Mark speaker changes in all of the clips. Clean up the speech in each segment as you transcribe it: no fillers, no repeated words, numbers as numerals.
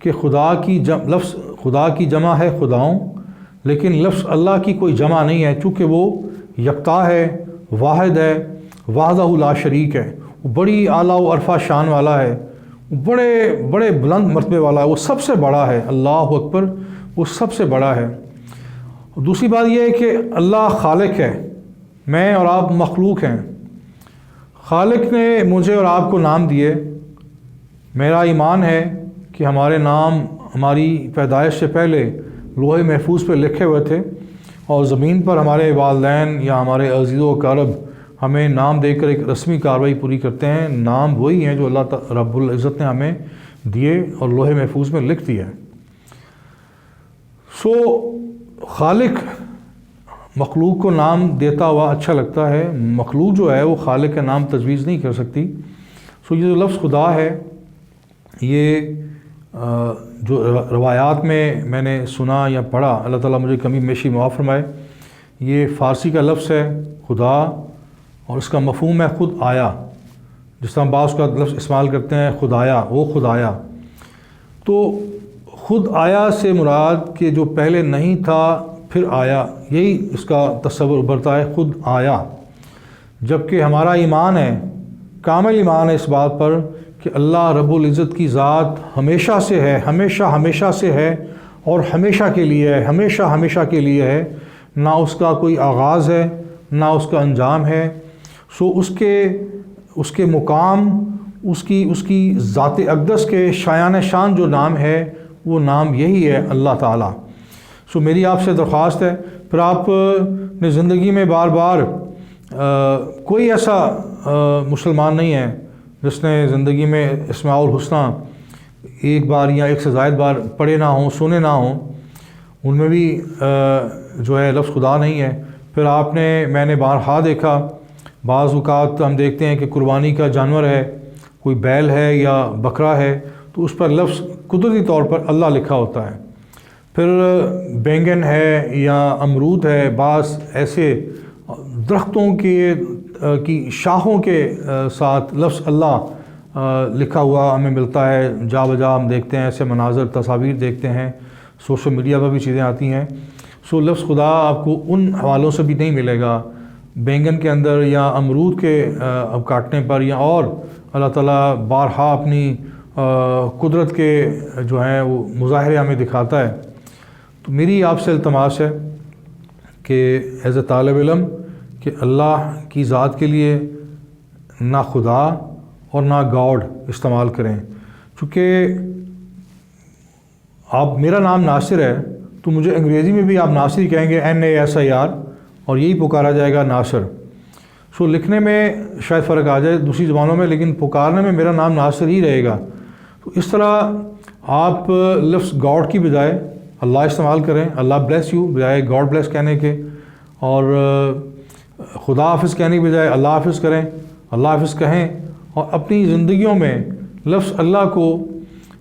Speaker 1: کہ لفظ خدا کی جمع ہے خداؤں، لیکن لفظ اللہ کی کوئی جمع نہیں ہے، چونکہ وہ یکتا ہے، واحد ہے، وحدہ لا شریک ہے، وہ بڑی اعلیٰ و عرفہ شان والا ہے، بڑے بلند مرتبے والا ہے، وہ سب سے بڑا ہے، اللہ اکبر، وہ سب سے بڑا ہے۔ دوسری بات یہ ہے کہ اللہ خالق ہے، میں اور آپ مخلوق ہیں۔ خالق نے مجھے اور آپ کو نام دیے۔ میرا ایمان ہے کہ ہمارے نام ہماری پیدائش سے پہلے لوح محفوظ پہ لکھے ہوئے تھے، اور زمین پر ہمارے والدین یا ہمارے عزیز و اقارب ہمیں نام دے کر ایک رسمی کارروائی پوری کرتے ہیں۔ نام وہی ہیں جو اللہ رب العزت نے ہمیں دیے اور لوح محفوظ میں لکھ دیا ہے۔ خالق مخلوق کو نام دیتا ہوا اچھا لگتا ہے، مخلوق جو ہے وہ خالق کا نام تجویز نہیں کر سکتی۔ یہ جو لفظ خدا ہے، یہ جو روایات میں نے سنا یا پڑھا، اللہ تعالیٰ مجھے کمی بیشی معاف فرمائے، یہ فارسی کا لفظ ہے خدا، اور اس کا مفہوم ہے خود آیا، جس طرح بعض کا لفظ استعمال کرتے ہیں خدایا، وہ خدایا۔ تو خود آیا سے مراد کہ جو پہلے نہیں تھا پھر آیا، یہی اس کا تصور ابھرتا ہے، خود آیا۔ جبکہ ہمارا ایمان ہے، کامل ایمان ہے اس بات پر کہ اللہ رب العزت کی ذات ہمیشہ سے ہے، ہمیشہ سے ہے، اور ہمیشہ کے لیے ہے، ہمیشہ کے لیے ہے، نہ اس کا کوئی آغاز ہے نہ اس کا انجام ہے۔ اس کے مقام، اس کی ذات اقدس کے شایان شان جو نام ہے، وہ نام یہی ہے اللہ تعالیٰ۔ میری آپ سے درخواست ہے، پھر آپ نے زندگی میں بار بار کوئی ایسا مسلمان نہیں ہے جس نے زندگی میں اسماء الحسنہ ایک بار یا ایک سے زائد بار پڑھے نہ ہوں، سنے نہ ہوں، ان میں بھی جو ہے لفظ خدا نہیں ہے۔ پھر میں نے بارہا دیکھا، بعض اوقات ہم دیکھتے ہیں کہ قربانی کا جانور ہے، کوئی بیل ہے یا بکرا ہے، تو اس پر لفظ قدرتی طور پر اللہ لکھا ہوتا ہے۔ پھر بینگن ہے یا امرود ہے، بعض ایسے درختوں کی شاخوں کے ساتھ لفظ اللہ لکھا ہوا ہمیں ملتا ہے۔ جا بجا ہم دیکھتے ہیں، ایسے مناظر تصاویر دیکھتے ہیں، سوشل میڈیا پر بھی چیزیں آتی ہیں۔ لفظ خدا آپ کو ان حوالوں سے بھی نہیں ملے گا، بینگن کے اندر یا امرود کے اب کاٹنے پر، یا اور اللہ تعالیٰ بارہا اپنی قدرت کے جو ہیں وہ مظاہرے ہمیں دکھاتا ہے۔ تو میری آپ سے التماس ہے کہ ایز اے طالب علم کہ اللہ کی ذات کے لیے نہ خدا اور نہ گاڈ استعمال کریں۔ چونکہ میرا نام ناصر ہے تو مجھے انگریزی میں بھی آپ ناصر کہیں گے، NASIR، اور یہی پکارا جائے گا ناصر۔ لکھنے میں شاید فرق آ جائے دوسری زبانوں میں، لیکن پکارنے میں میرا نام ناصر ہی رہے گا۔ تو اس طرح آپ لفظ گاڈ کی بجائے اللہ استعمال کریں، اللہ بلیس یو بجائے گاڈ بلیس کہنے کے، اور خدا حافظ کہنے کی بجائے اللہ حافظ کریں، اللہ حافظ کہیں، اور اپنی زندگیوں میں لفظ اللہ کو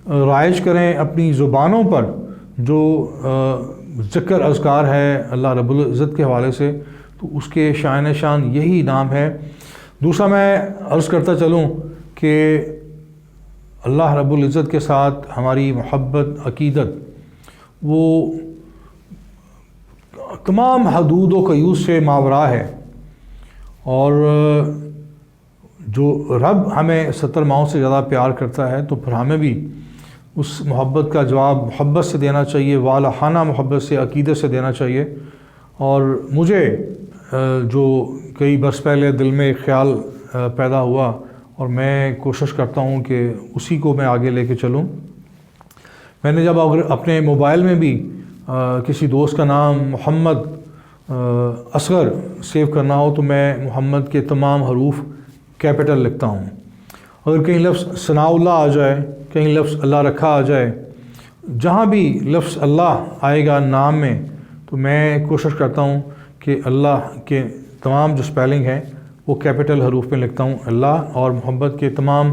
Speaker 1: رائج کریں۔ اپنی زبانوں پر جو ذکر اذکار ہے اللہ رب العزت کے حوالے سے، تو اس کے شایان شان یہی نام ہے۔ دوسرا میں عرض کرتا چلوں کہ اللہ رب العزت کے ساتھ ہماری محبت، عقیدت، وہ تمام حدود و قیود سے ماوراء ہے، اور جو رب ہمیں 70 ماؤں سے زیادہ پیار کرتا ہے، تو پھر ہمیں بھی اس محبت کا جواب محبت سے دینا چاہیے، والہانہ محبت سے، عقیدت سے دینا چاہیے۔ اور مجھے جو کئی برس پہلے دل میں خیال پیدا ہوا، اور میں کوشش کرتا ہوں کہ اسی کو میں آگے لے کے چلوں۔ میں نے جب اپنے موبائل میں بھی کسی دوست کا نام محمد اصغر سیو کرنا ہو، تو میں محمد کے تمام حروف کیپٹل لکھتا ہوں۔ اگر کہیں لفظ ثناء اللہ آ جائے، کہیں لفظ اللہ رکھا آ جائے، جہاں بھی لفظ اللہ آئے گا نام میں، تو میں کوشش کرتا ہوں کہ اللہ کے تمام جو سپیلنگ ہیں وہ کیپٹل حروف میں لکھتا ہوں اللہ، اور محبت کے تمام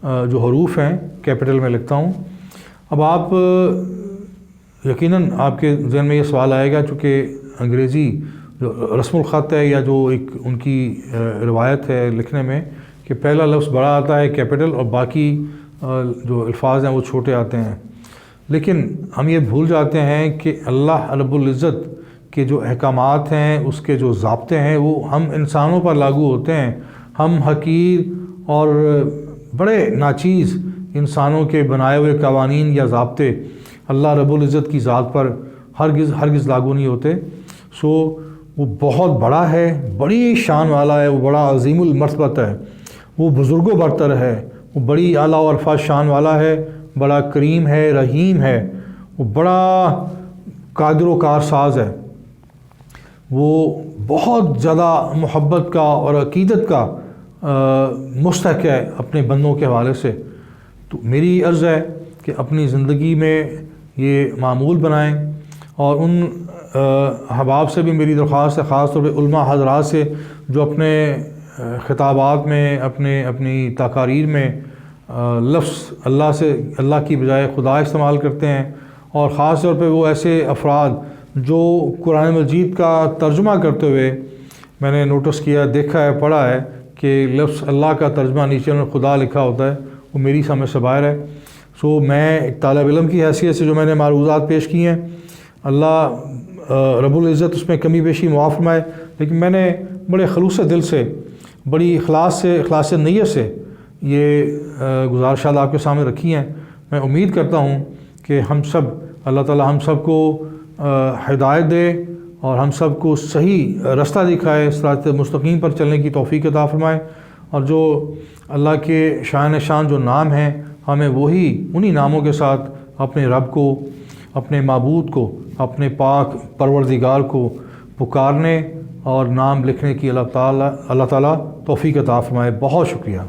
Speaker 1: جو حروف ہیں کیپٹل میں لکھتا ہوں۔ اب آپ یقیناً آپ کے ذہن میں یہ سوال آئے گا، چونکہ انگریزی جو رسم الخط ہے یا جو ایک ان کی روایت ہے لکھنے میں کہ پہلا لفظ بڑا آتا ہے کیپٹل، اور باقی جو الفاظ ہیں وہ چھوٹے آتے ہیں۔ لیکن ہم یہ بھول جاتے ہیں کہ اللہ رب العزت کے جو احکامات ہیں، اس کے جو ضابطے ہیں، وہ ہم انسانوں پر لاگو ہوتے ہیں۔ ہم حقیر اور بڑے ناچیز انسانوں کے بنائے ہوئے قوانین یا ضابطے اللہ رب العزت کی ذات پر ہرگز لاگو نہیں ہوتے۔ وہ بہت بڑا ہے، بڑی شان والا ہے، وہ بڑا عظیم المرتبت ہے، وہ بزرگوں برتر ہے، وہ بڑی اعلیٰ و عرفہ شان والا ہے، بڑا کریم ہے، رحیم ہے، وہ بڑا قادر و کارساز ہے، وہ بہت زیادہ محبت کا اور عقیدت کا مستحق ہے اپنے بندوں کے حوالے سے۔ تو میری عرض ہے کہ اپنی زندگی میں یہ معمول بنائیں، اور ان احباب سے بھی میری درخواست ہے، خاص طور پہ علماء حضرات سے جو اپنے خطابات میں، اپنی تقاریر میں لفظ اللہ کی بجائے خدا استعمال کرتے ہیں، اور خاص طور پہ وہ ایسے افراد جو قرآن مجید کا ترجمہ کرتے ہوئے میں نے نوٹس کیا، دیکھا ہے، پڑھا ہے کہ لفظ اللہ کا ترجمہ نیچے میں خدا لکھا ہوتا ہے، وہ میری سمجھ سے باہر ہے۔ میں ایک طالب علم کی حیثیت سے جو میں نے معروضات پیش کی ہیں، اللہ رب العزت اس میں کمی بیشی معاف فرمائے، لیکن میں نے بڑے خلوص دل سے، بڑی اخلاص نیت سے یہ گزارشات آپ کے سامنے رکھی ہیں۔ میں امید کرتا ہوں کہ ہم سب، اللہ تعالی ہم سب کو ہدایت دے اور ہم سب کو صحیح رستہ دکھائے، صراط مستقیم پر چلنے کی توفیق عطا فرمائے، اور جو اللہ کے شان جو نام ہیں، ہمیں انہی ناموں کے ساتھ اپنے رب کو، اپنے معبود کو، اپنے پاک پروردگار کو پکارنے اور نام لکھنے کی اللہ تعالیٰ توفیق عطا فرمائے۔ بہت شکریہ۔